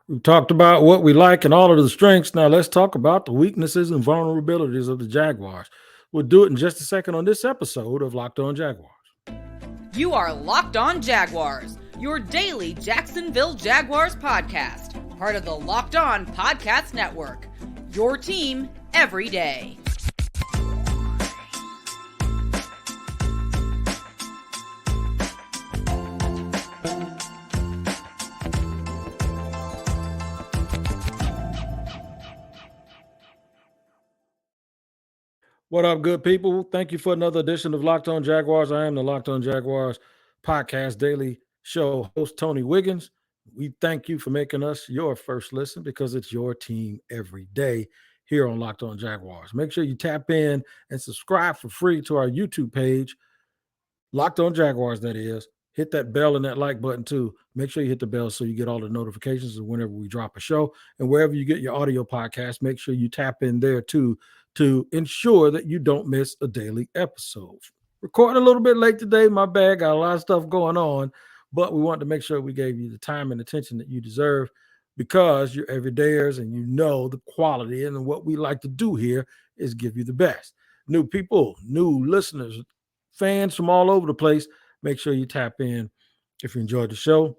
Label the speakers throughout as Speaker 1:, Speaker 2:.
Speaker 1: We've talked about what we like and all of the strengths. Now let's talk about the weaknesses and vulnerabilities of the Jaguars. We'll do it in just a second on this episode of Locked On Jaguars.
Speaker 2: You are Locked On Jaguars, your daily Jacksonville Jaguars podcast, part of the Locked On Podcast Network, your team every day.
Speaker 1: What up, good people? Thank you for another edition of Locked On Jaguars. I am the Locked On Jaguars podcast daily show host, Tony Wiggins. We thank you for making us your first listen because it's your team every day here on Locked On Jaguars. Make sure you tap in and subscribe for free to our YouTube page, Locked On Jaguars, that is. Hit that bell and that like button too. Make sure you hit the bell so you get all the notifications of whenever we drop a show. And wherever you get your audio podcast, make sure you tap in there too to ensure that you don't miss a daily episode. Recording a little bit late today, my bad. Got a lot of stuff going on, but we wanted to make sure we gave you the time and attention that you deserve because you're everydayers and you know the quality. And what we like to do here is give you the best. New people, new listeners, fans from all over the place. Make sure you tap in if you enjoyed the show.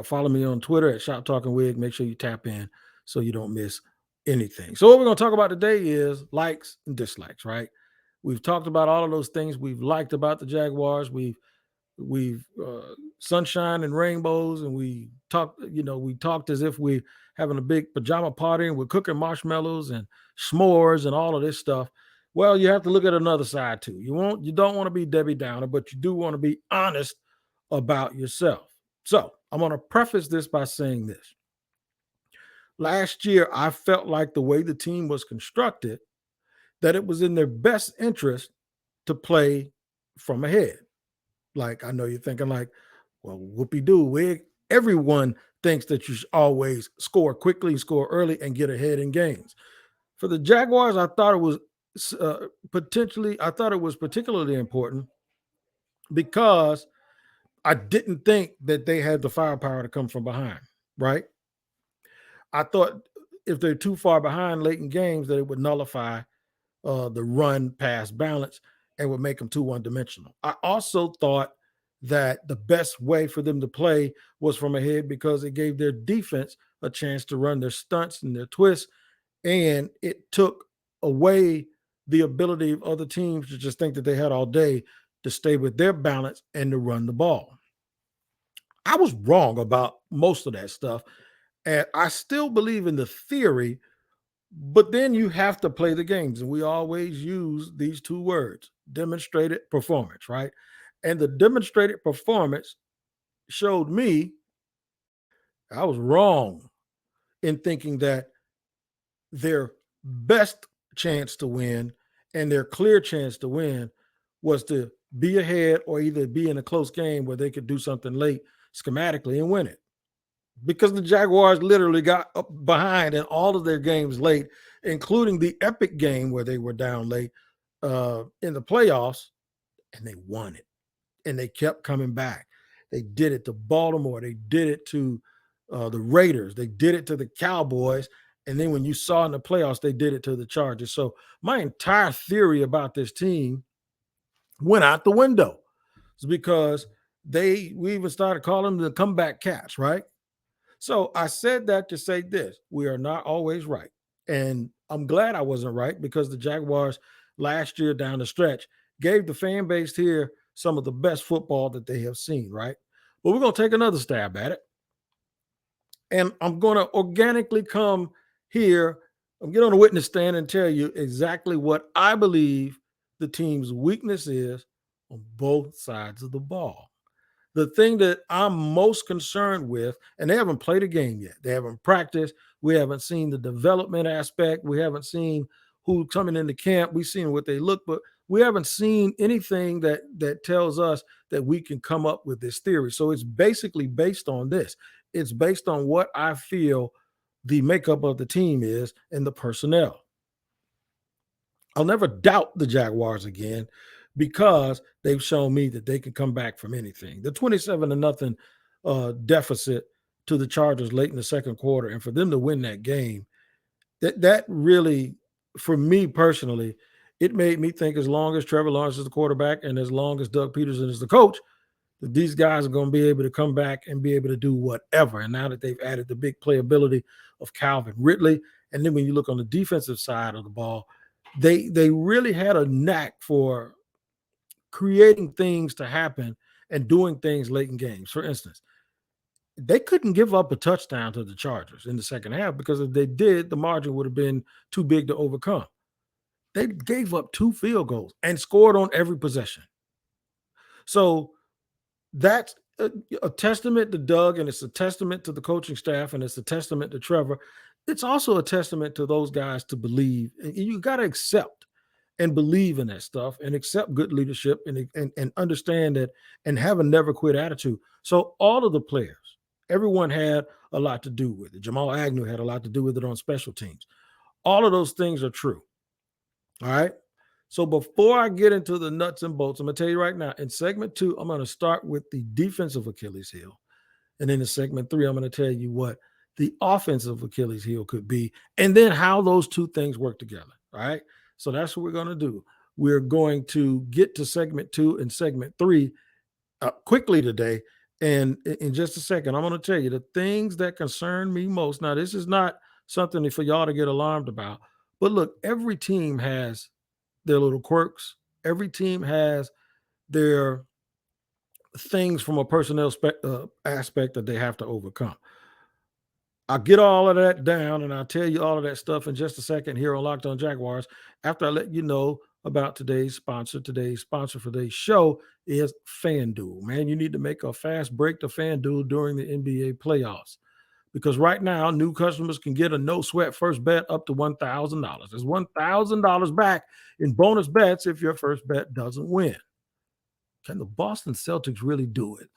Speaker 1: Follow me on Twitter at Shop Talking Wig. Make sure you tap in so you don't miss anything. So what we're going to talk about today is likes and dislikes, right? We've talked about all of those things we've liked about the Jaguars. We've sunshine and rainbows, and we talked as if we're having a big pajama party and we're cooking marshmallows and s'mores and all of this stuff. Well, you have to look at another side too. You don't want to be Debbie Downer, but you do want to be honest about yourself. So I'm going to preface this by saying this. Last year, I felt like the way the team was constructed, that it was in their best interest to play from ahead. Like, I know you're thinking like, well, whoopee-doo, Wig. Everyone thinks that you should always score quickly, score early, and get ahead in games. For the Jaguars, I thought it was particularly important because I didn't think that they had the firepower to come from behind, right? I thought if they're too far behind late in games, that it would nullify the run-pass balance and would make them too one-dimensional. I also thought that the best way for them to play was from ahead because it gave their defense a chance to run their stunts and their twists, and it took away the ability of other teams to just think that they had all day to stay with their balance and to run the ball. I was wrong about most of that stuff. And I still believe in the theory, but then you have to play the games. And we always use these two words, demonstrated performance, right? And the demonstrated performance showed me I was wrong in thinking that their best chance to win and their clear chance to win was to be ahead or either be in a close game where they could do something late schematically and win it. Because the Jaguars literally got up behind in all of their games late, including the epic game where they were down late in the playoffs, and they won it. And they kept coming back. They did it to Baltimore. They did it to the Raiders. They did it to the Cowboys. And then when you saw in the playoffs, they did it to the Chargers. So my entire theory about this team went out the window. It's because we even started calling them the comeback cats, right? So I said that to say this: we are not always right. And I'm glad I wasn't right because the Jaguars last year down the stretch gave the fan base here some of the best football that they have seen, right? But we're going to take another stab at it. And I'm going to organically come here, I'm get on a witness stand and tell you exactly what I believe the team's weakness is on both sides of the ball. The thing that I'm most concerned with, and they haven't played a game yet. They haven't practiced. We haven't seen the development aspect. We haven't seen who's coming into camp. We've seen what they look, but we haven't seen anything that tells us that we can come up with this theory. So it's basically based on this. It's based on what I feel the makeup of the team is and the personnel. I'll never doubt the Jaguars again because they've shown me that they can come back from anything. The 27-0 deficit to the Chargers late in the second quarter, and for them to win that game, that really, for me personally, it made me think as long as Trevor Lawrence is the quarterback and as long as Doug Peterson is the coach, that these guys are going to be able to come back and be able to do whatever. And now that they've added the big playability of Calvin Ridley, and then when you look on the defensive side of the ball, they really had a knack for creating things to happen and doing things late in games. For instance, they couldn't give up a touchdown to the Chargers in the second half, because if they did, the margin would have been too big to overcome. They gave up 2 field goals and scored on every possession. So that's a testament to Doug, and it's a testament to the coaching staff, and it's a testament to Trevor. It's also a testament to those guys to believe. And you got to accept and believe in that stuff, and accept good leadership, and understand that, and have a never quit attitude. So all of the players, everyone had a lot to do with it. Jamal Agnew had a lot to do with it on special teams. All of those things are true. All right. So before I get into the nuts and bolts, I'm going to tell you right now, in segment 2, I'm going to start with the defensive Achilles heel. And then in segment 3, I'm going to tell you what the offensive Achilles heel could be, and then how those two things work together. All right. So that's what we're going to do. We're going to get to segment 2 and segment 3 quickly today. And in just a second, I'm going to tell you the things that concern me most. Now, this is not something for y'all to get alarmed about. But look, every team has their little quirks. Every team has their things from a personnel aspect that they have to overcome. I'll get all of that down, and I'll tell you all of that stuff in just a second here on Locked On Jaguars, after I let you know about today's sponsor. Today's sponsor for today's show is FanDuel. Man, you need to make a fast break to FanDuel during the NBA playoffs, because right now new customers can get a no sweat first bet up to $1,000. There's $1,000 back in bonus bets if your first bet doesn't win. Can the Boston Celtics really do it?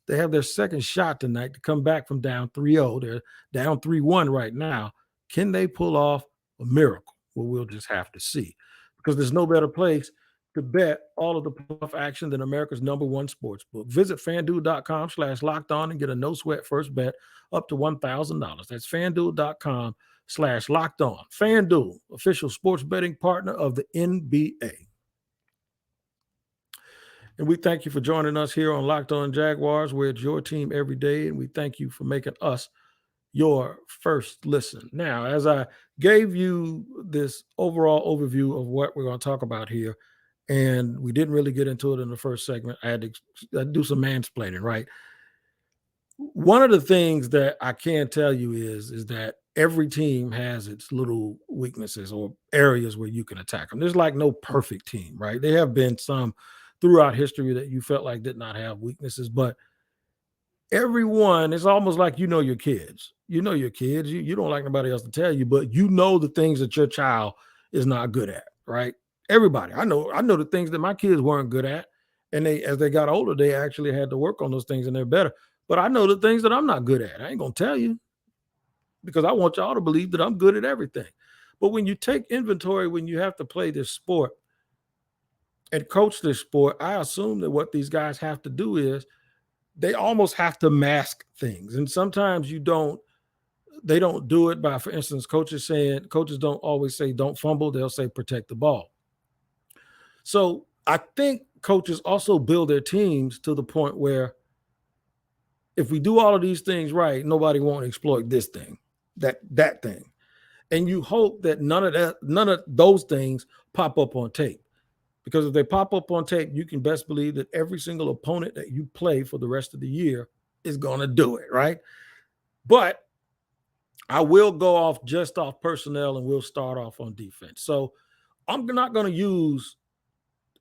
Speaker 1: They have their second shot tonight to come back from down 3-0. They're down 3-1 right now. Can they pull off a miracle? Well, we'll just have to see, because there's no better place to bet all of the playoff action than America's #1 sports book. Visit FanDuel.com/locked-on and get a no-sweat first bet up to $1,000. That's FanDuel.com/locked-on. FanDuel, official sports betting partner of the NBA. And we thank you for joining us here on Locked On Jaguars, where it's your team every day, and we thank you for making us your first listen. Now, as I gave you this overall overview of what we're going to talk about here, and we didn't really get into it in the first segment, I had to do some mansplaining, right? One of the things that I can tell you is that every team has its little weaknesses or areas where you can attack them. There's like no perfect team, right? There have been some throughout history that you felt like did not have weaknesses, but everyone, it's almost like you know your kids. You know your kids. You don't like nobody else to tell you, but you know the things that your child is not good at, right? Everybody. I know the things that my kids weren't good at. And as they got older, they actually had to work on those things, and they're better. But I know the things that I'm not good at. I ain't gonna tell you, because I want y'all to believe that I'm good at everything. But when you take inventory, when you have to play this sport and coach this sport, I assume that what these guys have to do is they almost have to mask things. And sometimes they don't do it by, for instance, coaches don't always say don't fumble. They'll say protect the ball. So I think coaches also build their teams to the point where if we do all of these things right, nobody won't exploit this thing, that thing. And you hope that none of those things pop up on tape. Because if they pop up on tape, you can best believe that every single opponent that you play for the rest of the year is going to do it, right? But I will go off personnel, and we'll start off on defense. So I'm not going to use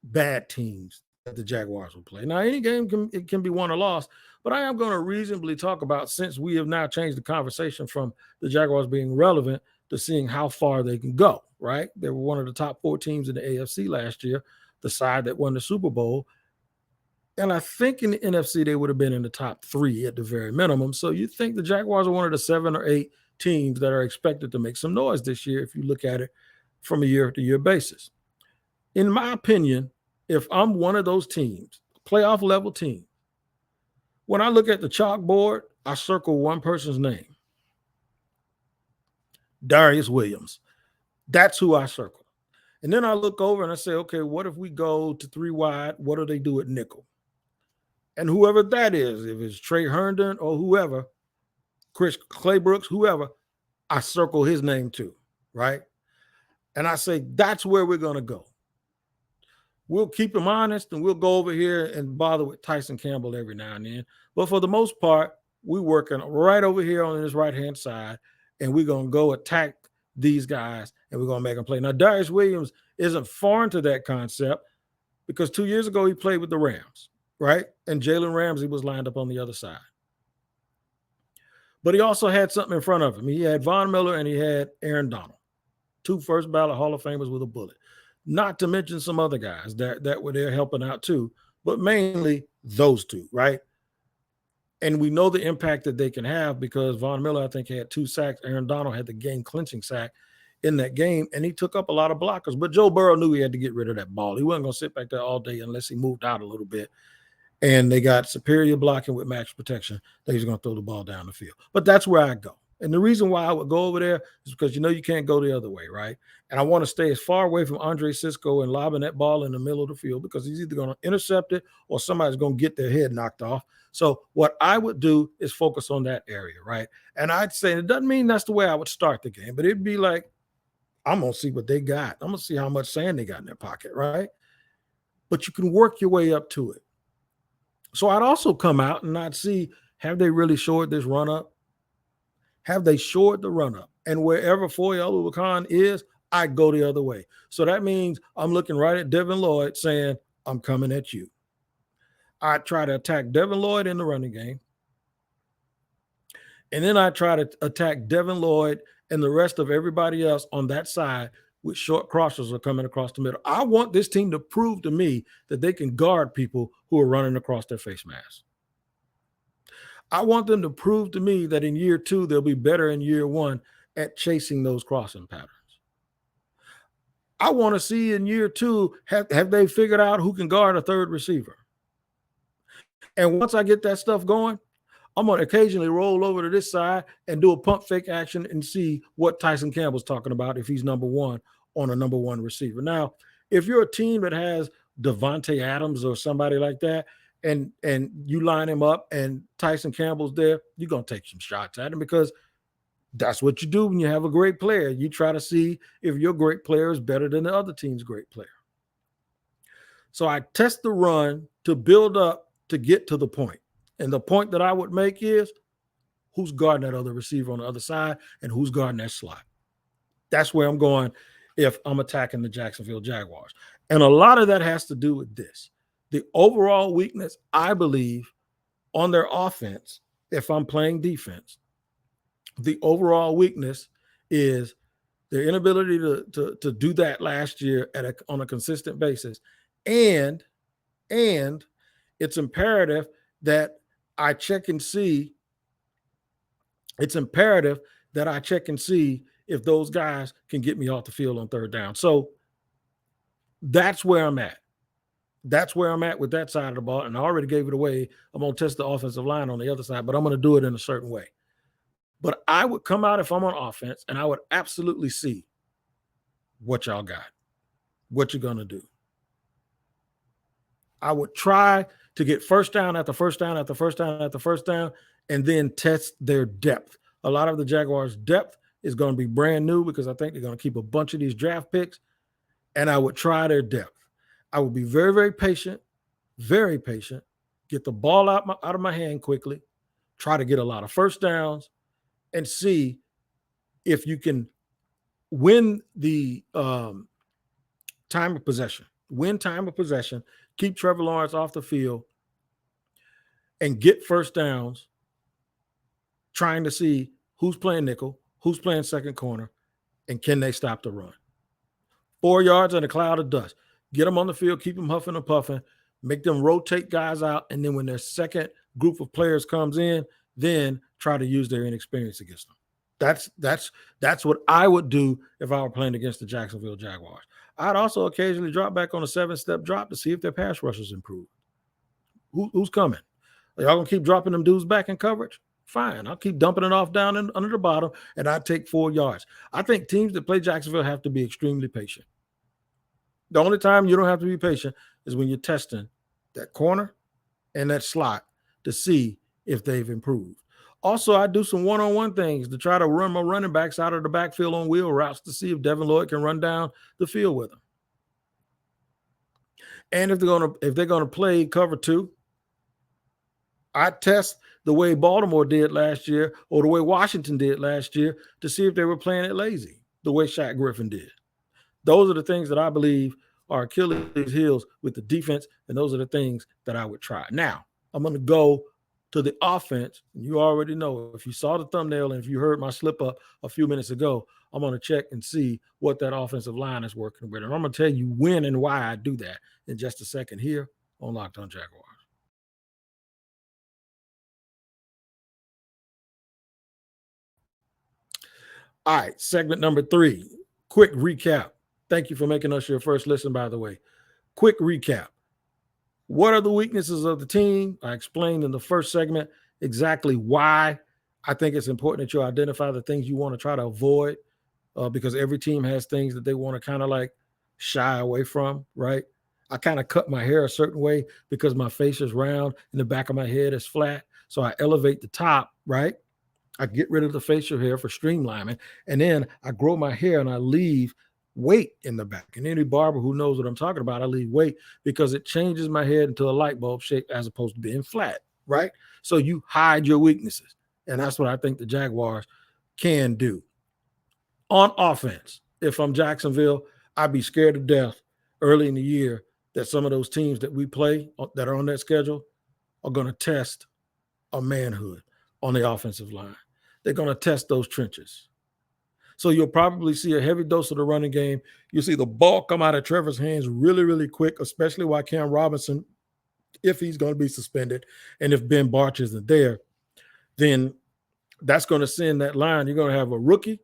Speaker 1: bad teams that the Jaguars will play. Now, any game can be won or lost, but I am going to reasonably talk about, since we have now changed the conversation from the Jaguars being relevant to seeing how far they can go, right? They were one of the top 4 teams in the AFC last year, the side that won the Super Bowl. And I think in the NFC, they would have been in the top 3 at the very minimum. So you think the Jaguars are one of the 7 or 8 teams that are expected to make some noise this year if you look at it from a year-to-year basis. In my opinion, if I'm one of those teams, playoff level team, when I look at the chalkboard I circle one person's name, Darius Williams. That's who I circle. And then I look over and I say, okay, what if we go to 3 wide? What do they do at nickel? And whoever that is, if it's Trey Herndon or whoever, Chris Claybrooks, whoever, I circle his name too, right? And I say, that's where we're going to go. We'll keep him honest and we'll go over here and bother with Tyson Campbell every now and then. But for the most part, we're working right over here on this right-hand side, and we're going to go attack these guys and we're going to make them play. Now, Darius Williams isn't foreign to that concept because 2 years ago he played with the Rams, right? And Jalen Ramsey was lined up on the other side. But he also had something in front of him. He had Von Miller and he had Aaron Donald, 2 first ballot Hall of Famers with a bullet. Not to mention some other guys that were there helping out too, but mainly those 2, right? And we know the impact that they can have because Von Miller, I think, had 2 sacks. Aaron Donald had the game-clinching sack in that game, and he took up a lot of blockers. But Joe Burrow knew he had to get rid of that ball. He wasn't going to sit back there all day unless he moved out a little bit. And they got superior blocking with max protection. That he's going to throw the ball down the field. But that's where I go. And the reason why I would go over there is because you can't go the other way, right? And I want to stay as far away from Andre Cisco and lobbing that ball in the middle of the field because he's either going to intercept it or somebody's going to get their head knocked off. So what I would do is focus on that area, right? And I'd say it doesn't mean that's the way I would start the game, but it'd be like, I'm going to see what they got. I'm going to see how much sand they got in their pocket, right? But you can work your way up to it. So I'd also come out and I'd see, have they really shored this run up? Have they shored the run up? And wherever Foye Oluwakan is, I go the other way. So that means I'm looking right at Devin Lloyd saying, I'm coming at you. I try to attack Devin Lloyd in the running game. And then I try to attack Devin Lloyd and the rest of everybody else on that side with short crossers are coming across the middle. I want this team to prove to me that they can guard people who are running across their face mask. I want them to prove to me that in year 2, they'll be better in year 1 at chasing those crossing patterns. I want to see in year 2, have they figured out who can guard a third receiver? And once I get that stuff going, I'm going to occasionally roll over to this side and do a pump fake action and see what Tyson Campbell's talking about if he's number 1 on a number 1 receiver. Now, if you're a team that has Devontae Adams or somebody like that, and you line him up and Tyson Campbell's there, you're going to take some shots at him because that's what you do when you have a great player. You try to see if your great player is better than the other team's great player. So I test the run to build up to get to the point. And the point that I would make is who's guarding that other receiver on the other side and who's guarding that slot. That's where I'm going if I'm attacking the Jacksonville Jaguars. And a lot of that has to do with this. The overall weakness, I believe, on their offense, if I'm playing defense, the overall weakness is their inability to do that last year on a consistent basis. And it's imperative that I check and see. It's imperative that I check and see if those guys can get me off the field on third down. So that's where I'm at. That's where I'm at with that side of the ball. And I already gave it away. I'm going to test the offensive line on the other side, but I'm going to do it in a certain way. But I would come out if I'm on offense and I would absolutely see what y'all got, what you're going to do. I would try to get first down after first down after first down after first down and then test their depth. A lot of the Jaguars' depth is going to be brand new because I think they're going to keep a bunch of these draft picks, and I would try their depth. I would be very, very patient, get the ball out of my hand quickly, try to get a lot of first downs, and see if you can win the time of possession, keep Trevor Lawrence off the field, and get first downs, trying to see who's playing nickel, who's playing second corner, and can they stop the run. 4 yards in a cloud of dust. Get them on the field, keep them huffing and puffing, make them rotate guys out, and then when their second group of players comes in, then try to use their inexperience against them. That's what I would do if I were playing against the Jacksonville Jaguars. I'd also occasionally drop back on a 7-step drop to see if their pass rushers improve. Who's coming? Are y'all going to keep dropping them dudes back in coverage? Fine. I'll keep dumping it off down under the bottom, and I take 4 yards. I think teams that play Jacksonville have to be extremely patient. The only time you don't have to be patient is when you're testing that corner and that slot to see if they've improved. Also, I do some one-on-one things to try to run my running backs out of the backfield on wheel routes to see if Devin Lloyd can run down the field with them. And if they're gonna play cover 2, I test the way Baltimore did last year or the way Washington did last year to see if they were playing it lazy, the way Shaq Griffin did. Those are the things that I believe are Achilles' heels with the defense, and those are the things that I would try. Now, I'm going to go to the offense. You already know, if you saw the thumbnail and if you heard my slip up a few minutes ago, I'm going to check and see what that offensive line is working with. And I'm going to tell you when and why I do that in just a second here on Locked On Jaguars. All right, segment number 3, quick recap. Thank you for making us your first listen, by the way. Quick recap. What are the weaknesses of the team? I explained in the first segment exactly why I think it's important that you identify the things you want to try to avoid, because every team has things that they want to kind of like shy away from, right? I kind of cut my hair a certain way because my face is round and the back of my head is flat. So I elevate the top, right? I get rid of the facial hair for streamlining, and then I grow my hair and I leave weight in the back. And any barber who knows what I'm talking about, I leave weight because it changes my head into a light bulb shape as opposed to being flat, right? So you hide your weaknesses, and that's what I think the Jaguars can do. On offense, if I'm Jacksonville, I'd be scared to death early in the year that some of those teams that we play that are on that schedule are going to test a manhood on the offensive line. They're going to test those trenches. So you'll probably see a heavy dose of the running game. You'll see the ball come out of Trevor's hands really, really quick, especially while Cam Robinson, if he's going to be suspended, and if Ben Barch isn't there, then that's going to send that line. You're going to have a rookie,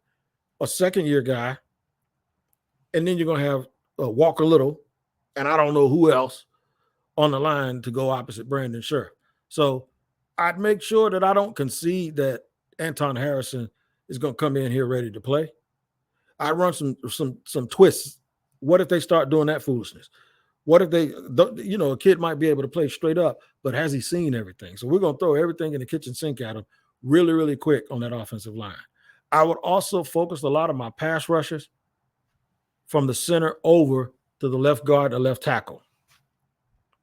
Speaker 1: a second-year guy, and then you're going to have Walker Little, and I don't know who else on the line to go opposite Brandon Scherf. So I'd make sure that I don't concede that Anton Harrison is going to come in here ready to play. I run some twists. What if they start doing that foolishness? What if they, a kid might be able to play straight up, but has he seen everything? So we're going to throw everything in the kitchen sink at him really, really quick on that offensive line. I would also focus a lot of my pass rushers from the center over to the left guard or left tackle.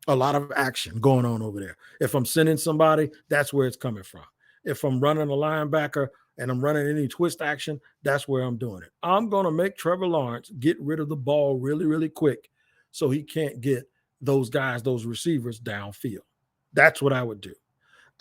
Speaker 1: A lot of action going on over there. If I'm sending somebody, that's where it's coming from. If I'm running a linebacker and I'm running any twist action, that's where I'm doing it. I'm going to make Trevor Lawrence get rid of the ball really, really quick so he can't get those guys, those receivers downfield. That's what I would do.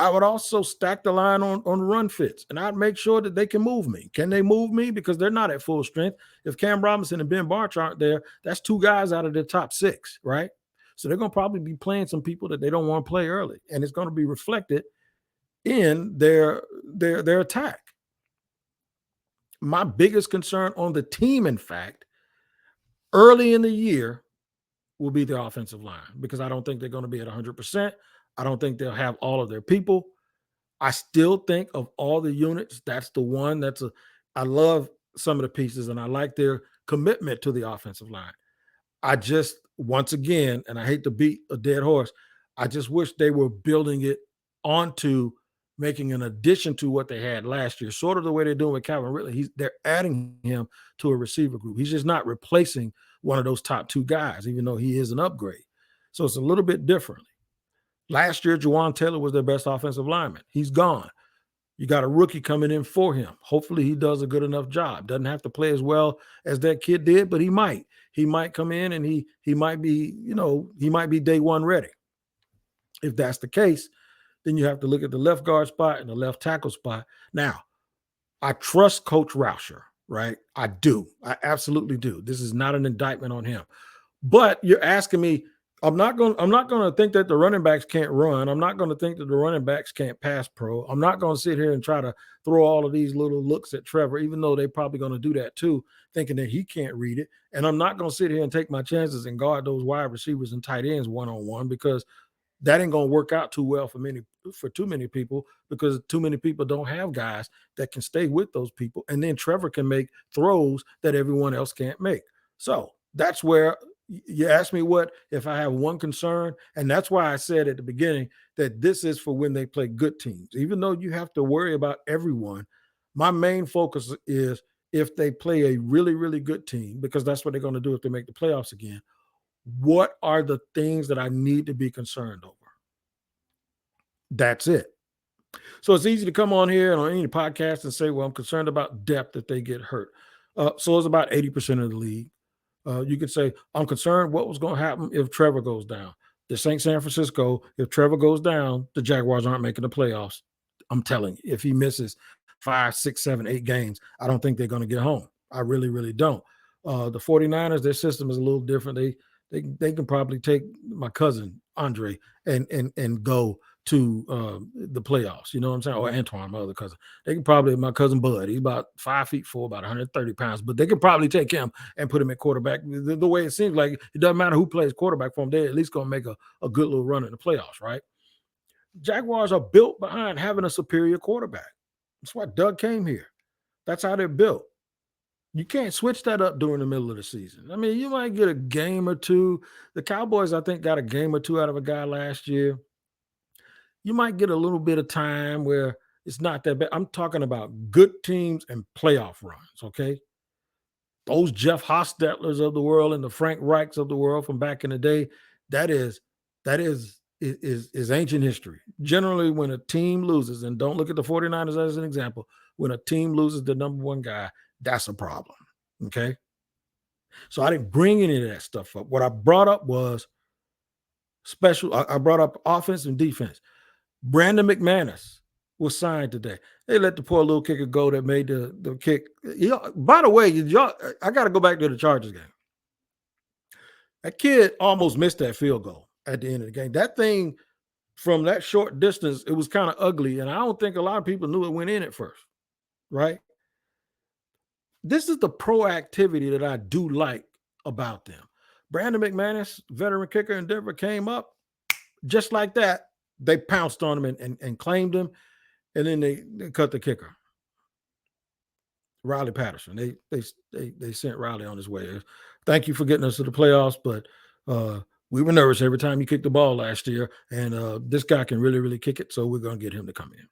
Speaker 1: I would also stack the line on run fits, and I'd make sure that they can move me. Can they move me? Because they're not at full strength. If Cam Robinson and Ben Barch aren't there, that's 2 guys out of the top 6, right? So they're going to probably be playing some people that they don't want to play early, and it's going to be reflected in their attack. My biggest concern on the team, in fact, early in the year will be the offensive line, because I don't think they're going to be at 100%. I don't think they'll have all of their people. I still think of all the units, that's the one I love some of the pieces, and I like their commitment to the offensive line. I just, once again, and I hate to beat a dead horse, I just wish they were building it onto making an addition to what they had last year, sort of the way they're doing with Calvin Ridley. They're adding him to a receiver group. He's just not replacing one of those top 2 guys, even though he is an upgrade. So it's a little bit differently. Last year, Juwan Taylor was their best offensive lineman. He's gone. You got a rookie coming in for him. Hopefully he does a good enough job. Doesn't have to play as well as that kid did, but he might. He might come in and he might be, he might be day one ready. If that's the case, then you have to look at the left guard spot and the left tackle spot. Now, I trust Coach Rauscher, right? I do. I absolutely do. This is not an indictment on him. But you're asking me, I'm not going to think that the running backs can't run. I'm not going to think that the running backs can't pass pro. I'm not going to sit here and try to throw all of these little looks at Trevor, even though they're probably going to do that too, thinking that he can't read it. And I'm not going to sit here and take my chances and guard those wide receivers and tight ends one-on-one, because that ain't going to work out too well for for too many people because too many people don't have guys that can stay with those people. And then Trevor can make throws that everyone else can't make. So that's where you ask me what if I have one concern. And that's why I said at the beginning that this is for when they play good teams. Even though you have to worry about everyone, my main focus is if they play a really, really good team, because that's what they're going to do if they make the playoffs again. What are the things that I need to be concerned over? That's it. So it's easy to come on here and on any podcast and say, well, I'm concerned about depth if they get hurt. So it's about 80% of the league. You could say, I'm concerned what was going to happen if Trevor goes down. This ain't San Francisco. If Trevor goes down, the Jaguars aren't making the playoffs. I'm telling you, if he misses 5, 6, 7, 8 games, I don't think they're going to get home. I really, really don't. The 49ers, their system is a little different. They can probably take my cousin Andre and go to the playoffs. You know what I'm saying? Or Antoine, my other cousin. They can probably, my cousin Bud, he's about 5'4", about 130 pounds, but they can probably take him and put him at quarterback. The way it seems like it doesn't matter who plays quarterback for them, they're at least going to make a good little run in the playoffs, right? Jaguars are built behind having a superior quarterback. That's why Doug came here. That's how they're built. You can't switch that up during the middle of the season. I mean, you might get a game or two. The Cowboys, I think, got a game or two out of a guy last year. You might get a little bit of time where it's not that bad. I'm talking about good teams and playoff runs, okay? Those Jeff Hostettlers of the world and the Frank Reichs of the world from back in the day, that is ancient history. Generally, when a team loses, and don't look at the 49ers as an example, when a team loses the number one guy, that's a problem, okay? So I didn't bring any of that stuff up. What I brought up was I brought up offense and defense. Brandon McManus was signed today. They let the poor little kicker go that made the kick. By the way, I got to go back to the Chargers game. That kid almost missed that field goal at the end of the game. That thing, from that short distance, it was kind of ugly, and I don't think a lot of people knew it went in at first, right? This is the proactivity that I do like about them. Brandon McManus, veteran kicker in Denver, came up just like that. They pounced on him and claimed him, and then they cut the kicker, Riley Patterson. They sent Riley on his way. Thank you for getting us to the playoffs, but we were nervous every time you kicked the ball last year, and this guy can really, really kick it, so we're going to get him to come in.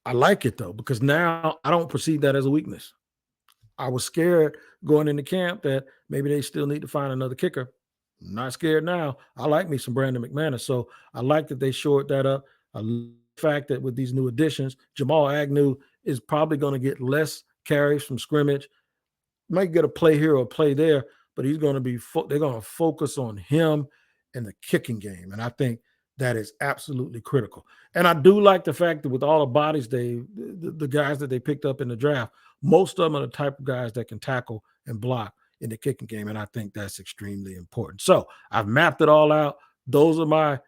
Speaker 1: I like it, though, because now I don't perceive that as a weakness. I was scared going into camp that maybe they still need to find another kicker. I'm not scared now. I like me some Brandon McManus, so I like that they shored that up. I like the fact that with these new additions, Jamal Agnew is probably going to get less carries from scrimmage. Might get a play here or a play there, but he's going to be they're going to focus on him and the kicking game, and I think that is absolutely critical. And I do like the fact that with all the bodies the guys that they picked up in the draft, most of them are the type of guys that can tackle and block in the kicking game, and I think that's extremely important. So I've mapped it all out. Those are my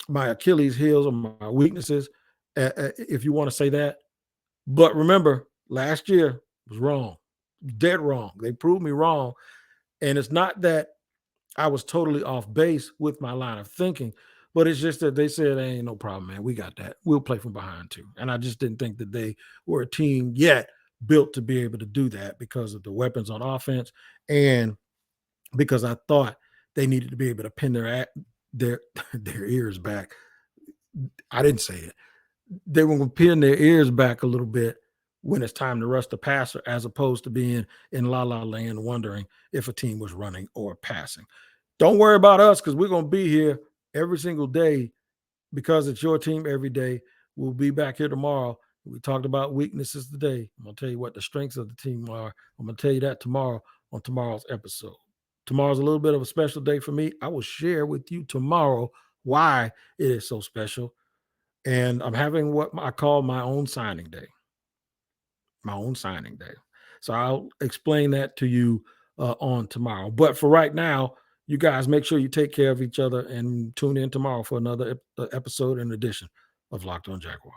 Speaker 1: my Achilles heels or my weaknesses, if you want to say that. But remember, last year was wrong, dead wrong. They proved me wrong, and it's not that I was totally off base with my line of thinking, but it's just that they said, hey, ain't no problem, man. We got that. We'll play from behind too. And I just didn't think that they were a team yet built to be able to do that because of the weapons on offense and because I thought they needed to be able to pin their ears back. I didn't say it. They were going to pin their ears back a little bit when it's time to rush the passer, as opposed to being in la-la land wondering if a team was running or passing. Don't worry about us because we're going to be here every single day because it's your team every day. We'll be back here tomorrow. We talked about weaknesses today. I'm going to tell you what the strengths of the team are. I'm going to tell you that tomorrow on tomorrow's episode. Tomorrow's a little bit of a special day for me. I will share with you tomorrow why it is so special. And I'm having what I call my own signing day. My own signing day. So I'll explain that to you on tomorrow. But for right now, you guys make sure you take care of each other and tune in tomorrow for another episode and edition of Locked On Jaguars.